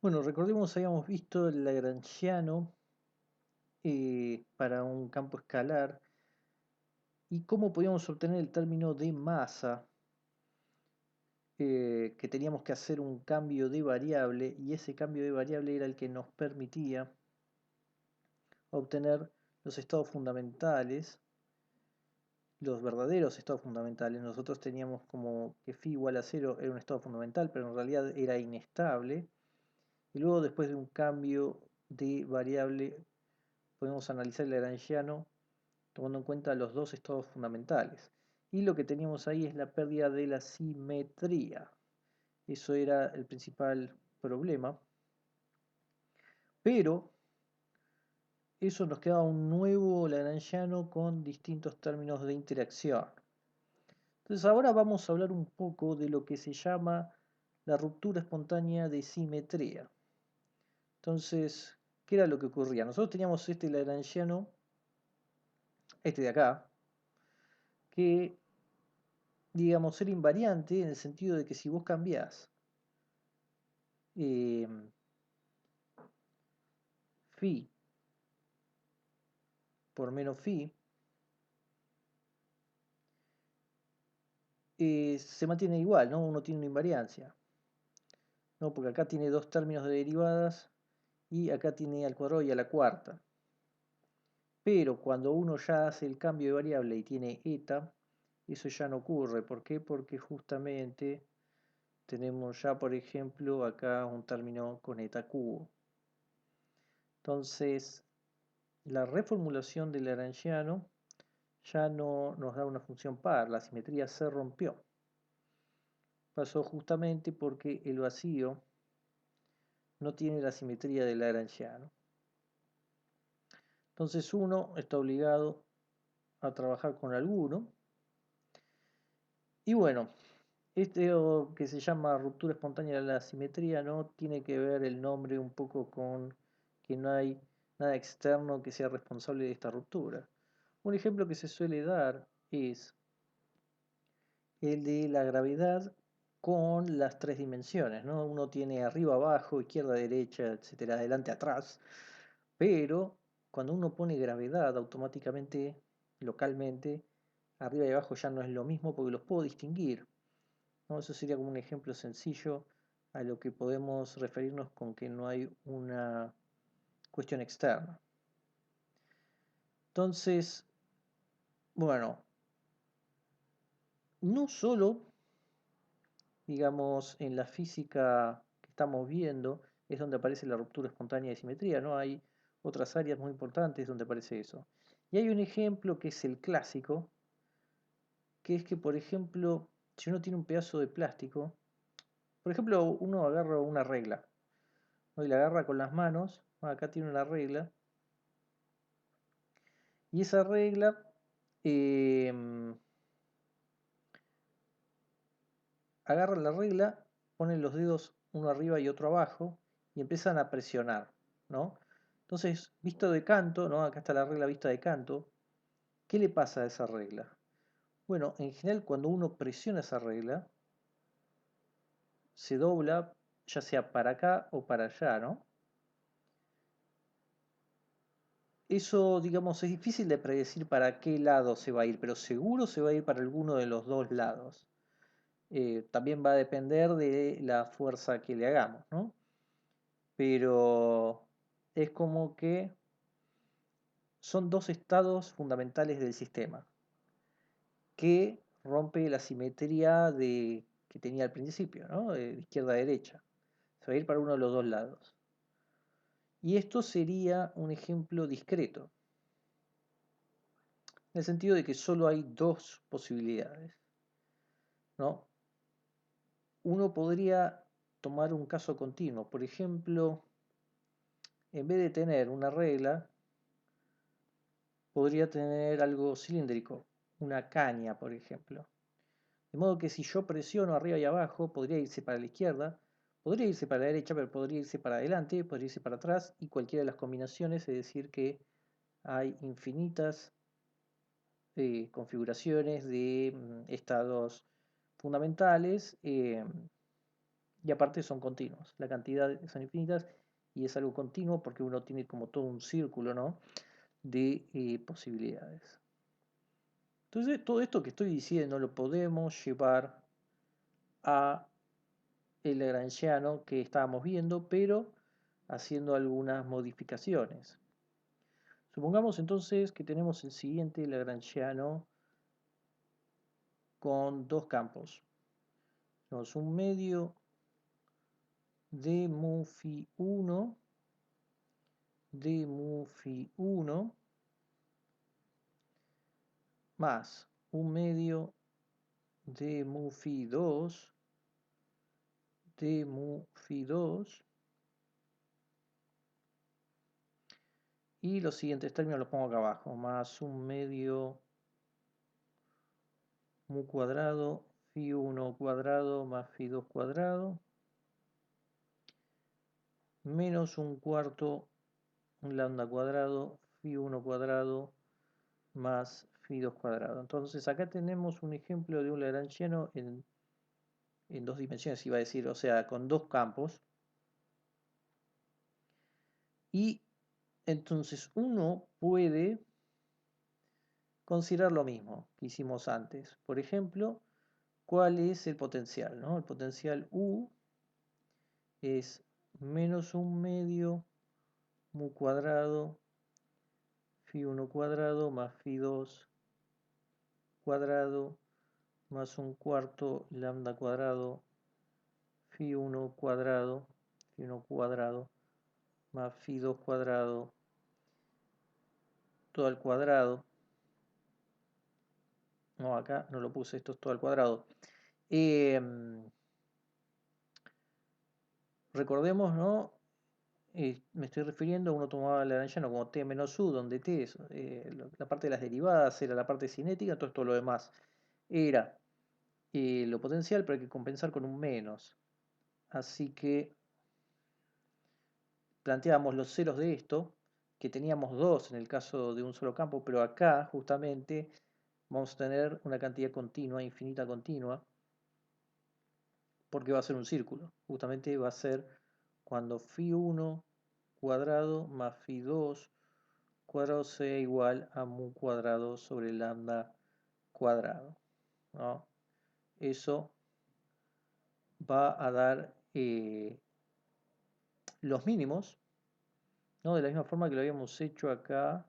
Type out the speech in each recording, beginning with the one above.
Bueno, recordemos, habíamos visto el Lagrangiano para un campo escalar y cómo podíamos obtener el término de masa, que teníamos que hacer un cambio de variable y ese cambio de variable era el que nos permitía obtener los estados fundamentales, los verdaderos estados fundamentales. Nosotros teníamos como que phi igual a cero era un estado fundamental, pero en realidad era inestable. Y luego después de un cambio de variable podemos analizar el Lagrangiano tomando en cuenta los dos estados fundamentales. Y lo que teníamos ahí es la pérdida de la simetría. Eso era el principal problema. Pero eso nos queda un nuevo Lagrangiano con distintos términos de interacción. Entonces ahora vamos a hablar un poco de lo que se llama la ruptura espontánea de simetría. Entonces, ¿qué era lo que ocurría? Nosotros teníamos este Lagrangiano, este de acá, que digamos era invariante en el sentido de que si vos cambiás eh, phi por menos phi, se mantiene igual, ¿no? Uno tiene una invariancia, ¿no? Porque acá tiene dos términos de derivadas y acá tiene al cuadrado y a la cuarta. Pero cuando uno ya hace el cambio de variable y tiene eta, eso ya no ocurre. ¿Por qué? Porque justamente tenemos ya, por ejemplo, acá un término con eta cubo. Entonces, la reformulación del Lagrangiano ya no nos da una función par, la simetría se rompió. Pasó justamente porque el vacío no tiene la simetría del Lagrangiano. Entonces uno está obligado a trabajar con alguno. Y bueno, este que se llama ruptura espontánea de la simetría, ¿no? Tiene que ver el nombre un poco con que no hay nada externo que sea responsable de esta ruptura. Un ejemplo que se suele dar es el de la gravedad con las tres dimensiones, ¿no? Uno tiene arriba, abajo, izquierda, derecha, etcétera, adelante, atrás, pero cuando uno pone gravedad automáticamente, localmente, arriba y abajo ya no es lo mismo porque los puedo distinguir, ¿no? Eso sería como un ejemplo sencillo a lo que podemos referirnos con que no hay una cuestión externa. Entonces, bueno, no solo digamos, en la física que estamos viendo es donde aparece la ruptura espontánea de simetría, ¿no? Hay otras áreas muy importantes donde aparece eso. Y hay un ejemplo que es el clásico, que es que, por ejemplo, si uno tiene un pedazo de plástico, por ejemplo, uno agarra una regla, ¿no? Y la agarra con las manos, acá tiene una regla, y esa regla eh, agarra la regla, ponen los dedos uno arriba y otro abajo y empiezan a presionar, ¿no? Entonces, visto de canto, ¿no? Acá está la regla vista de canto. ¿Qué le pasa a esa regla? Bueno, en general cuando uno presiona esa regla, se dobla ya sea para acá o para allá, ¿no? Eso, digamos, es difícil de predecir para qué lado se va a ir, pero seguro se va a ir para alguno de los dos lados. También va a depender de la fuerza que le hagamos, ¿no? Pero es como que son dos estados fundamentales del sistema que rompe la simetría que tenía al principio, ¿no? De izquierda a derecha. Se va a ir para uno de los dos lados. Y esto sería un ejemplo discreto, en el sentido de que solo hay dos posibilidades, ¿no? Uno podría tomar un caso continuo, por ejemplo, en vez de tener una regla, podría tener algo cilíndrico, una caña, por ejemplo. De modo que si yo presiono arriba y abajo, podría irse para la izquierda, podría irse para la derecha, pero podría irse para adelante, podría irse para atrás, y cualquiera de las combinaciones, es decir, que hay infinitas configuraciones de estados fundamentales Y aparte son continuos, la cantidad son infinitas y es algo continuo porque uno tiene como todo un círculo, ¿no?, de posibilidades. Entonces todo esto que estoy diciendo lo podemos llevar a el lagrangiano que estábamos viendo, pero haciendo algunas modificaciones. Supongamos entonces que tenemos el siguiente lagrangiano con dos campos. Tenemos un medio de mu phi 1 de mu phi 1 más un medio de mu phi 2 de mu phi 2 y los siguientes términos los pongo acá abajo, más un medio mu cuadrado phi 1 cuadrado más phi 2 cuadrado menos un cuarto lambda cuadrado phi 1 cuadrado más phi 2 cuadrado. Entonces acá tenemos un ejemplo de un lagrangiano en dos dimensiones, iba a decir, o sea, con dos campos. Y entonces uno puede considerar lo mismo que hicimos antes. Por ejemplo, ¿cuál es el potencial, ¿no? El potencial U es menos un medio mu cuadrado phi 1 cuadrado más phi 2 cuadrado más un cuarto lambda cuadrado phi 1 cuadrado más phi 2 cuadrado todo al cuadrado. No, acá no lo puse, esto es todo al cuadrado. Recordemos, ¿no? Me estoy refiriendo, uno tomaba el lagrangiano como t menos u, donde t es la parte de las derivadas, era la parte cinética, todo lo demás era lo potencial, pero hay que compensar con un menos. Así que planteábamos los ceros de esto, que teníamos dos en el caso de un solo campo, pero acá justamente vamos a tener una cantidad continua, infinita continua, porque va a ser un círculo. Justamente va a ser cuando phi 1 cuadrado más phi 2 cuadrado sea igual a mu cuadrado sobre lambda cuadrado, ¿no? Eso va a dar los mínimos, ¿no? De la misma forma que lo habíamos hecho acá,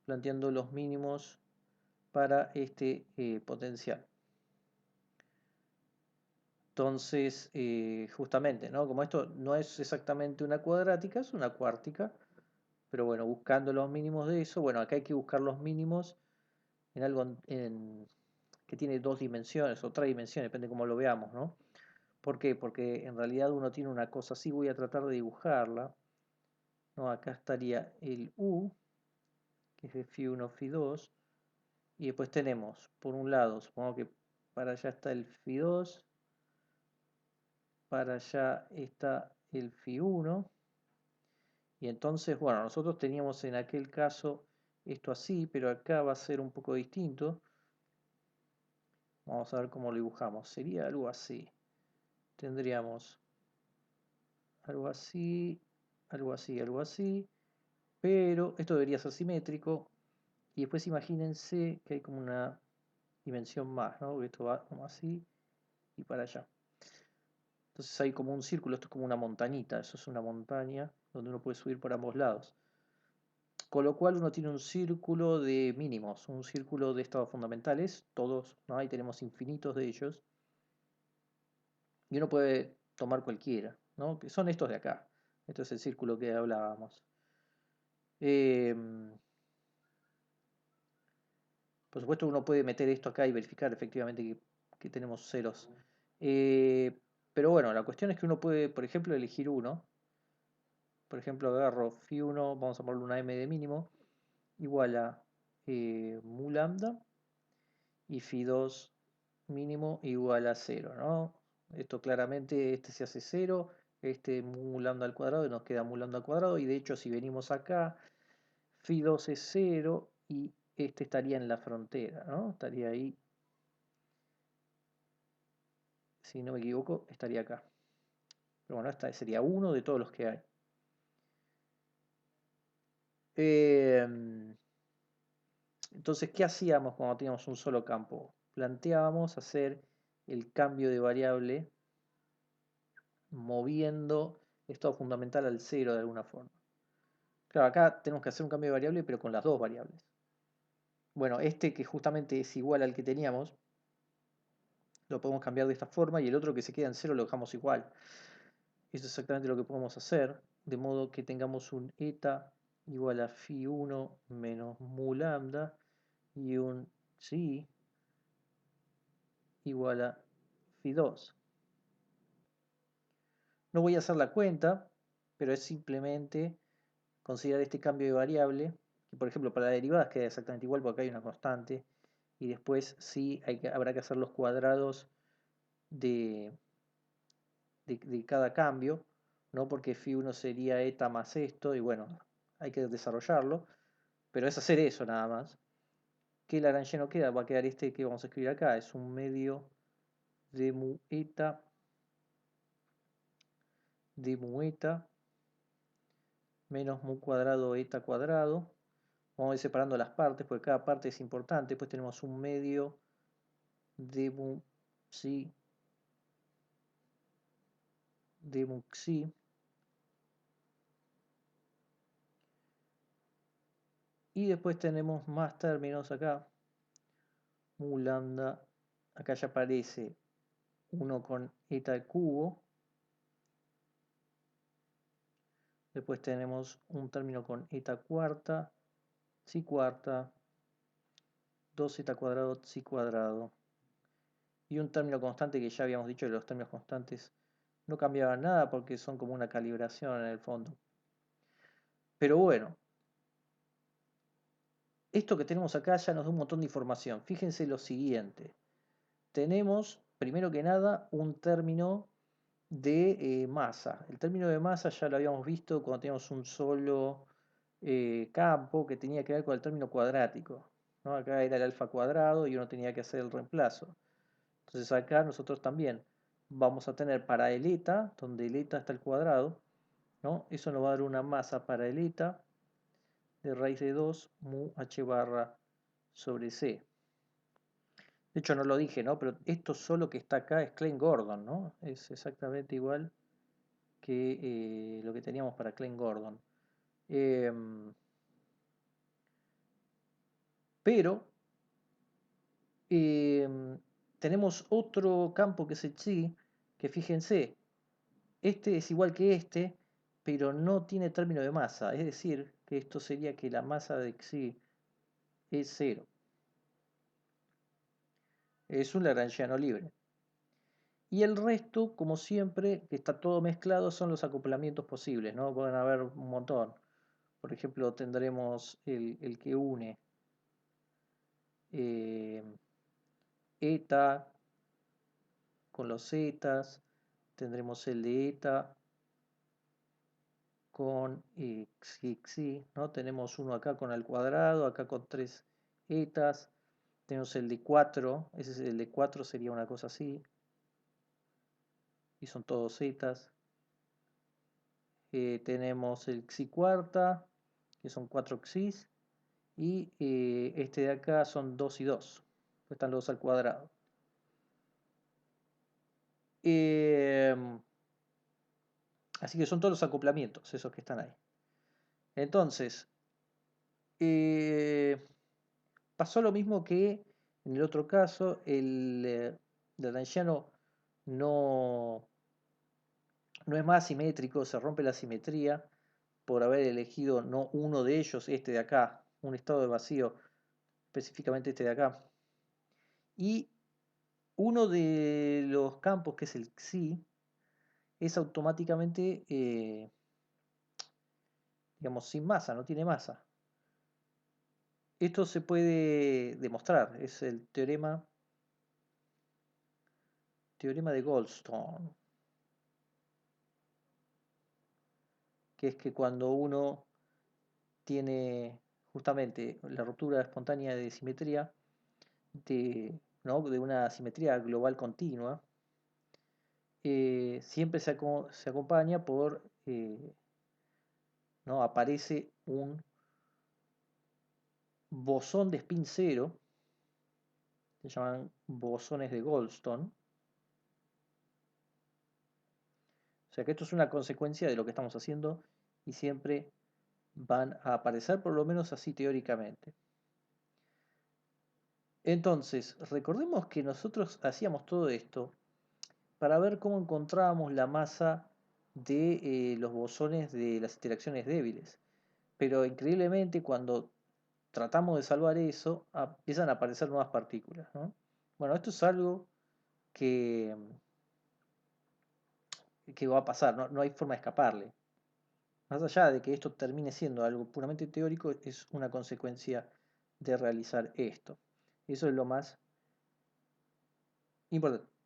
planteando los mínimos para este potencial. Entonces, justamente, ¿no? Como esto no es exactamente una cuadrática, es una cuártica, pero bueno, buscando los mínimos de eso, bueno, acá hay que buscar los mínimos en algo que tiene dos dimensiones o tres dimensiones, depende de cómo lo veamos, ¿no? ¿Por qué? Porque en realidad uno tiene una cosa así, voy a tratar de dibujarla, ¿no? Acá estaría el U, que es de phi 1, phi 2, y después tenemos, por un lado, supongo que para allá está el phi 2, para allá está el phi 1, y entonces, bueno, nosotros teníamos en aquel caso esto así, pero acá va a ser un poco distinto. Vamos a ver cómo lo dibujamos. Sería algo así. Tendríamos algo así, algo así, algo así, pero esto debería ser simétrico. Y después imagínense que hay como una dimensión más, ¿no? Esto va como así y para allá. Entonces hay como un círculo, esto es como una montañita, eso es una montaña donde uno puede subir por ambos lados. Con lo cual uno tiene un círculo de mínimos, un círculo de estados fundamentales, todos, ¿no? Ahí tenemos infinitos de ellos. Y uno puede tomar cualquiera, ¿no? Que son estos de acá. Esto es el círculo que hablábamos. Por supuesto uno puede meter esto acá y verificar efectivamente que tenemos ceros. Pero bueno, la cuestión es que uno puede, por ejemplo, elegir uno. Por ejemplo, agarro phi 1, vamos a ponerle una m de mínimo, igual a mu lambda, y phi 2 mínimo igual a 0, ¿no? Esto claramente, este se hace 0, este mu lambda al cuadrado y nos queda mu lambda al cuadrado, y de hecho si venimos acá, phi 2 es 0 y este estaría en la frontera, ¿no? Estaría ahí si no me equivoco, estaría acá. Pero bueno, esta sería uno de todos los que hay. Entonces, ¿qué hacíamos cuando teníamos un solo campo? Planteábamos hacer el cambio de variable moviendo estado fundamental al 0 de alguna forma. Claro, acá tenemos que hacer un cambio de variable, pero con las dos variables. Bueno, este que justamente es igual al que teníamos, lo podemos cambiar de esta forma, y el otro que se queda en 0 lo dejamos igual. Eso es exactamente lo que podemos hacer, de modo que tengamos un eta igual a phi1 menos mu lambda y un psi igual a phi2. No voy a hacer la cuenta, pero es simplemente considerar este cambio de variable, que por ejemplo para la derivada queda exactamente igual porque acá hay una constante, y después sí habrá que hacer los cuadrados de cada cambio, ¿no? Porque phi1 sería eta más esto, y bueno, hay que desarrollarlo, pero es hacer eso nada más. ¿Qué Lagrangiano queda? Va a quedar este que vamos a escribir acá, es un medio de mu eta menos mu cuadrado eta cuadrado. Vamos a ir separando las partes porque cada parte es importante. Después tenemos un medio de mu psi de mu xi. Y después tenemos más términos acá. Mu lambda. Acá ya aparece uno con eta al cubo. Después tenemos un término con eta cuarta, psi cuarta, 2 eta cuadrado, psi cuadrado. Y un término constante que ya habíamos dicho que los términos constantes no cambiaban nada porque son como una calibración en el fondo. Pero bueno, esto que tenemos acá ya nos da un montón de información. Fíjense lo siguiente. Tenemos, primero que nada, un término de masa. El término de masa ya lo habíamos visto cuando teníamos un solo campo que tenía que ver con el término cuadrático, ¿no? Acá era el alfa cuadrado y uno tenía que hacer el reemplazo. Entonces acá nosotros también vamos a tener para el eta, donde el eta está al cuadrado, ¿no? Eso nos va a dar una masa para el eta de raíz de 2 mu h barra sobre c. De hecho no lo dije, ¿no? Pero esto solo que está acá es Klein-Gordon, ¿no? Es exactamente igual que lo que teníamos para Klein-Gordon. Pero tenemos otro campo que es el chi, que fíjense, este es igual que este, pero no tiene término de masa. Es decir, que esto sería que la masa de xi es 0. Es un lagrangiano libre. Y el resto, como siempre, que está todo mezclado, son los acoplamientos posibles, ¿no? Pueden haber un montón. Por ejemplo, tendremos el que une eh, eta con los zetas, tendremos el de eta con xi, ¿no? Tenemos uno acá con al cuadrado, acá con 3 etas, tenemos el de 4, ese es el de 4, sería una cosa así, y son todos zetas. Tenemos el xi cuarta, que son 4 xis, y este de acá son 2 y 2, están los dos al cuadrado. Así que son todos los acoplamientos, esos que están ahí. Entonces, pasó lo mismo que en el otro caso, el lagrangiano no es más simétrico, se rompe la simetría por haber elegido no uno de ellos, este de acá, un estado de vacío, específicamente este de acá. Y uno de los campos, que es el xi, es automáticamente, digamos, sin masa, no tiene masa. Esto se puede demostrar, es el teorema de Goldstone, que es que cuando uno tiene justamente la ruptura espontánea de simetría, ¿no? de una simetría global continua, siempre se acompaña por, ¿no? Aparece un bosón de spin cero, se llaman bosones de Goldstone. O sea que esto es una consecuencia de lo que estamos haciendo y siempre van a aparecer, por lo menos así teóricamente. Entonces, recordemos que nosotros hacíamos todo esto para ver cómo encontrábamos la masa de los bosones de las interacciones débiles. Pero increíblemente cuando tratamos de salvar eso, empiezan a aparecer nuevas partículas, ¿no? Bueno, esto es algo que, que va a pasar, no hay forma de escaparle. Más allá de que esto termine siendo algo puramente teórico, es una consecuencia de realizar esto. Eso es lo más importante.